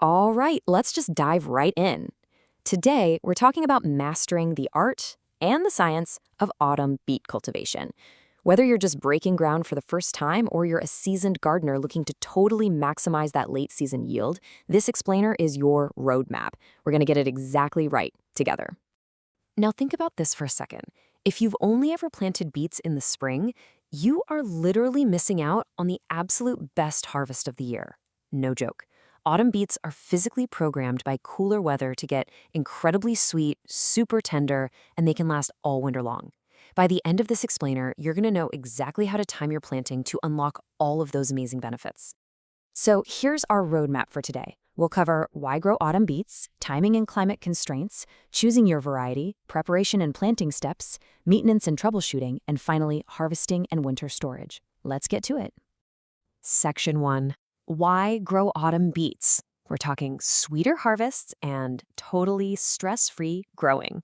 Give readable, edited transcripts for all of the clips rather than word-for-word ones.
All right, let's just dive right in. Today, we're talking about mastering the art and the science of autumn beet cultivation. Whether you're just breaking ground for the first time or you're a seasoned gardener looking to totally maximize that late season yield, this explainer is your roadmap. We're going to get it exactly right together. Now think about this for a second. If you've only ever planted beets in the spring, you are literally missing out on the absolute best harvest of the year. No joke. Autumn beets are physically programmed by cooler weather to get incredibly sweet, super tender, and they can last all winter long. By the end of this explainer, you're going to know exactly how to time your planting to unlock all of those amazing benefits. So here's our roadmap for today. We'll cover why grow autumn beets, timing and climate constraints, choosing your variety, preparation and planting steps, maintenance and troubleshooting, and finally, harvesting and winter storage. Let's get to it. Section 1. Why grow autumn beets? We're talking sweeter harvests and totally stress-free growing.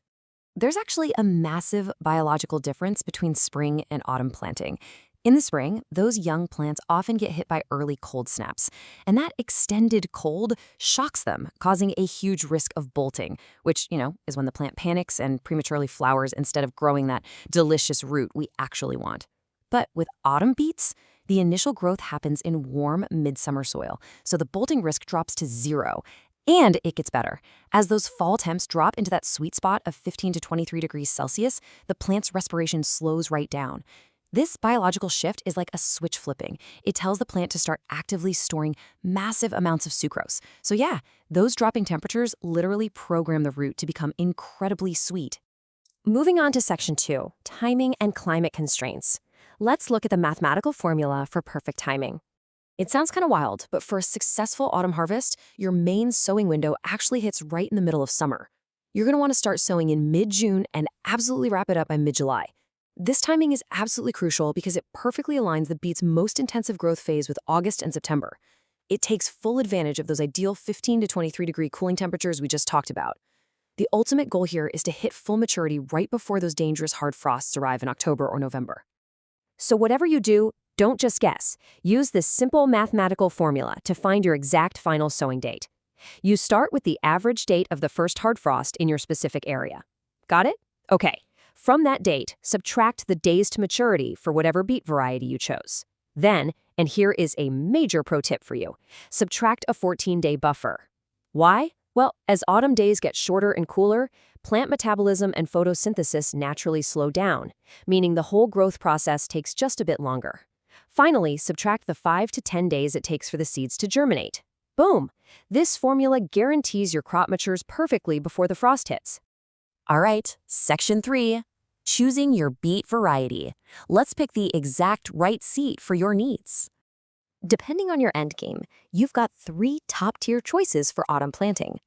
There's actually a massive biological difference between spring and autumn planting. In the spring, those young plants often get hit by early cold snaps, and that extended cold shocks them, causing a huge risk of bolting, which, is when the plant panics and prematurely flowers instead of growing that delicious root we actually want. But with autumn beets, the initial growth happens in warm midsummer soil, so the bolting risk drops to 0. And it gets better. As those fall temps drop into that sweet spot of 15 to 23 degrees Celsius, the plant's respiration slows right down. This biological shift is like a switch flipping. It tells the plant to start actively storing massive amounts of sucrose. So yeah, those dropping temperatures literally program the root to become incredibly sweet. Moving on to Section 2, timing and climate constraints. Let's look at the mathematical formula for perfect timing. It sounds kind of wild, but for a successful autumn harvest, your main sowing window actually hits right in the middle of summer. You're going to want to start sowing in mid-June and absolutely wrap it up by mid-July. This timing is absolutely crucial because it perfectly aligns the beet's most intensive growth phase with August and September. It takes full advantage of those ideal 15 to 23 degree cooling temperatures we just talked about. The ultimate goal here is to hit full maturity right before those dangerous hard frosts arrive in October or November. So whatever you do, don't just guess. Use this simple mathematical formula to find your exact final sowing date. You start with the average date of the first hard frost in your specific area. Got it? Okay. From that date, subtract the days to maturity for whatever beet variety you chose. Then, and here is a major pro tip for you, subtract a 14-day buffer. Why? Well, as autumn days get shorter and cooler, plant metabolism and photosynthesis naturally slow down, meaning the whole growth process takes just a bit longer. Finally, subtract the 5 to 10 days it takes for the seeds to germinate. Boom! This formula guarantees your crop matures perfectly before the frost hits. All right, Section 3. Choosing your beet variety. Let's pick the exact right seed for your needs. Depending on your endgame, you've got 3 top-tier choices for autumn planting.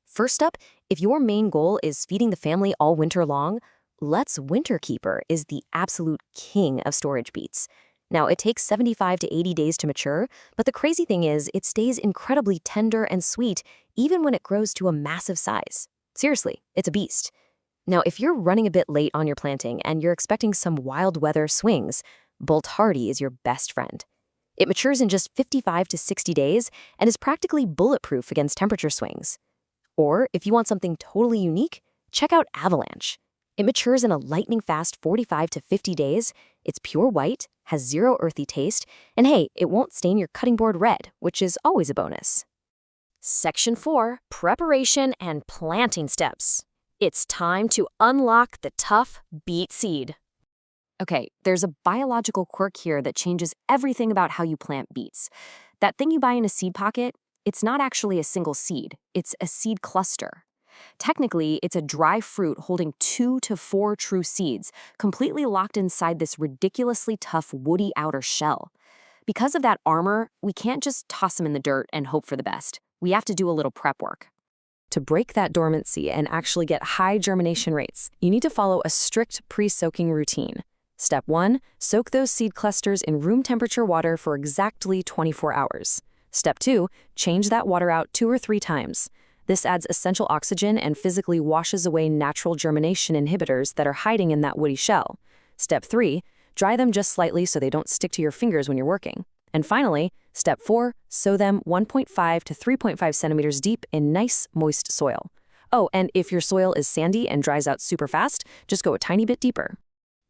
First up, if your main goal is feeding the family all winter long, Let's Winter Keeper is the absolute king of storage beets. Now, it takes 75 to 80 days to mature, but the crazy thing is it stays incredibly tender and sweet even when it grows to a massive size. Seriously, it's a beast. Now, if you're running a bit late on your planting and you're expecting some wild weather swings, Hearty is your best friend. It matures in just 55 to 60 days and is practically bulletproof against temperature swings. Or if you want something totally unique, check out Avalanche. It matures in a lightning-fast 45 to 50 days, it's pure white, has 0 earthy taste, and hey, it won't stain your cutting board red, which is always a bonus. Section 4, Preparation and Planting Steps. It's time to unlock the tough beet seed. Okay, there's a biological quirk here that changes everything about how you plant beets. That thing you buy in a seed pocket, it's not actually a single seed, it's a seed cluster. Technically, it's a dry fruit holding 2 to 4 true seeds, completely locked inside this ridiculously tough woody outer shell. Because of that armor, we can't just toss them in the dirt and hope for the best. We have to do a little prep work. To break that dormancy and actually get high germination rates, you need to follow a strict pre-soaking routine. Step 1, soak those seed clusters in room temperature water for exactly 24 hours. Step 2, change that water out 2 or 3 times. This adds essential oxygen and physically washes away natural germination inhibitors that are hiding in that woody shell. Step 3, dry them just slightly so they don't stick to your fingers when you're working. And finally, Step 4, sow them 1.5 to 3.5 centimeters deep in nice, moist soil. Oh, and if your soil is sandy and dries out super fast, just go a tiny bit deeper.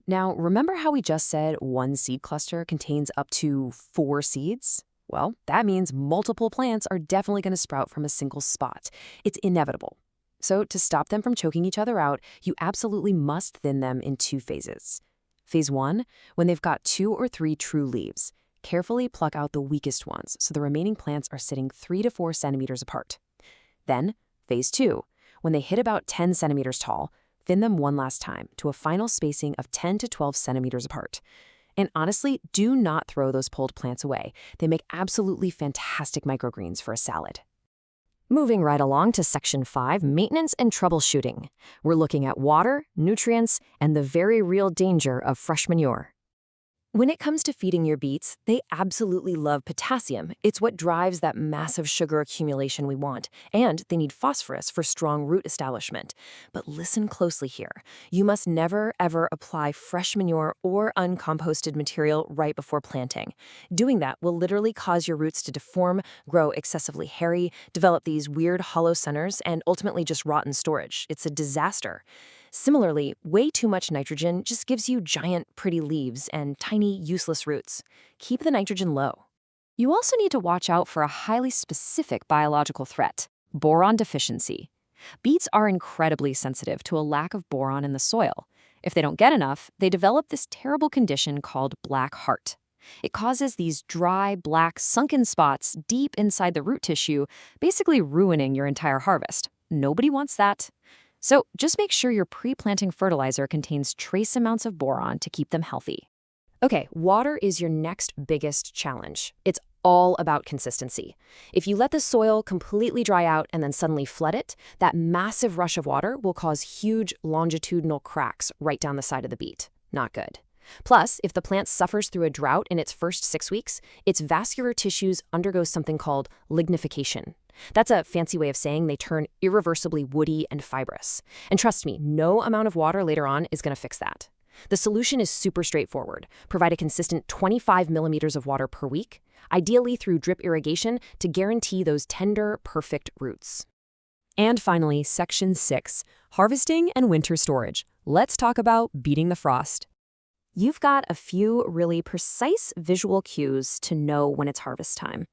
Now, remember how we just said one seed cluster contains up to 4 seeds? Well, that means multiple plants are definitely going to sprout from a single spot. It's inevitable. So to stop them from choking each other out, you absolutely must thin them in 2 phases. Phase 1, when they've got 2 or 3 true leaves. Carefully pluck out the weakest ones so the remaining plants are sitting 3 to 4 centimeters apart. Then, Phase 2, when they hit about 10 centimeters tall, thin them one last time to a final spacing of 10 to 12 centimeters apart. And honestly, do not throw those pulled plants away. They make absolutely fantastic microgreens for a salad. Moving right along to Section 5, maintenance and troubleshooting. We're looking at water, nutrients, and the very real danger of fresh manure. When it comes to feeding your beets, they absolutely love potassium. It's what drives that massive sugar accumulation we want. And they need phosphorus for strong root establishment. But listen closely here. You must never, ever apply fresh manure or uncomposted material right before planting. Doing that will literally cause your roots to deform, grow excessively hairy, develop these weird hollow centers, and ultimately just rot in storage. It's a disaster. Similarly, way too much nitrogen just gives you giant, pretty leaves and tiny, useless roots. Keep the nitrogen low. You also need to watch out for a highly specific biological threat, boron deficiency. Beets are incredibly sensitive to a lack of boron in the soil. If they don't get enough, they develop this terrible condition called black heart. It causes these dry, black, sunken spots deep inside the root tissue, basically ruining your entire harvest. Nobody wants that. So just make sure your pre-planting fertilizer contains trace amounts of boron to keep them healthy. Okay, water is your next biggest challenge. It's all about consistency. If you let the soil completely dry out and then suddenly flood it, that massive rush of water will cause huge longitudinal cracks right down the side of the beet. Not good. Plus, if the plant suffers through a drought in its first 6 weeks, its vascular tissues undergo something called lignification. That's a fancy way of saying they turn irreversibly woody and fibrous. And trust me, no amount of water later on is going to fix that. The solution is super straightforward. Provide a consistent 25 millimeters of water per week, ideally through drip irrigation, to guarantee those tender, perfect roots. And finally, Section 6, harvesting and winter storage. Let's talk about beating the frost. You've got a few really precise visual cues to know when it's harvest time.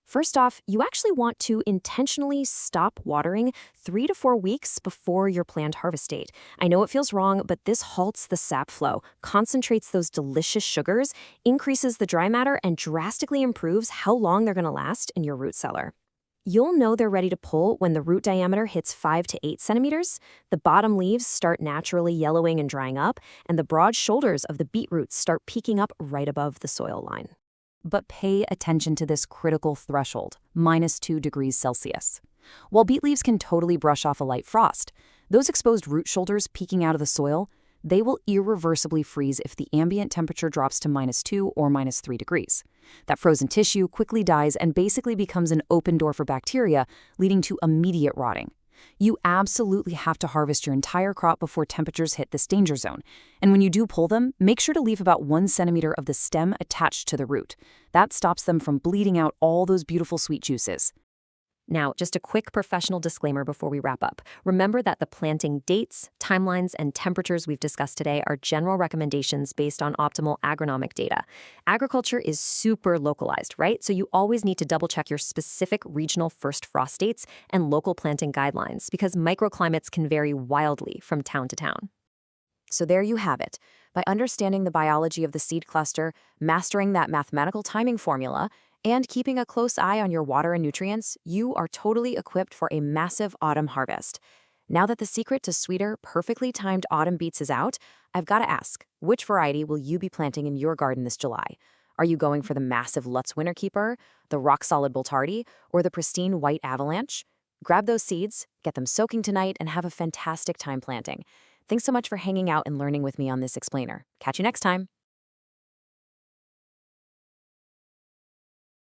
First off, you actually want to intentionally stop watering 3 to 4 weeks before your planned harvest date. I know it feels wrong, but this halts the sap flow, concentrates those delicious sugars, increases the dry matter, and drastically improves how long they're going to last in your root cellar. You'll know they're ready to pull when the root diameter hits 5 to 8 centimeters, the bottom leaves start naturally yellowing and drying up, and the broad shoulders of the beet roots start peeking up right above the soil line. But pay attention to this critical threshold, -2 degrees Celsius. While beet leaves can totally brush off a light frost, those exposed root shoulders peeking out of the soil, they will irreversibly freeze if the ambient temperature drops to -2 or -3 degrees. That frozen tissue quickly dies and basically becomes an open door for bacteria, leading to immediate rotting. You absolutely have to harvest your entire crop before temperatures hit this danger zone. And when you do pull them, make sure to leave about 1 centimeter of the stem attached to the root. That stops them from bleeding out all those beautiful sweet juices. Now, just a quick professional disclaimer before we wrap up. Remember that the planting dates, timelines, and temperatures we've discussed today are general recommendations based on optimal agronomic data. Agriculture is super localized, right? So you always need to double-check your specific regional first frost dates and local planting guidelines because microclimates can vary wildly from town to town. So there you have it. By understanding the biology of the seed cluster, mastering that mathematical timing formula, and keeping a close eye on your water and nutrients, you are totally equipped for a massive autumn harvest. Now that the secret to sweeter, perfectly timed autumn beets is out, I've got to ask, which variety will you be planting in your garden this July? Are you going for the massive Lutz Winterkeeper, the rock-solid Bultardi, or the pristine White Avalanche? Grab those seeds, get them soaking tonight, and have a fantastic time planting. Thanks so much for hanging out and learning with me on this explainer. Catch you next time.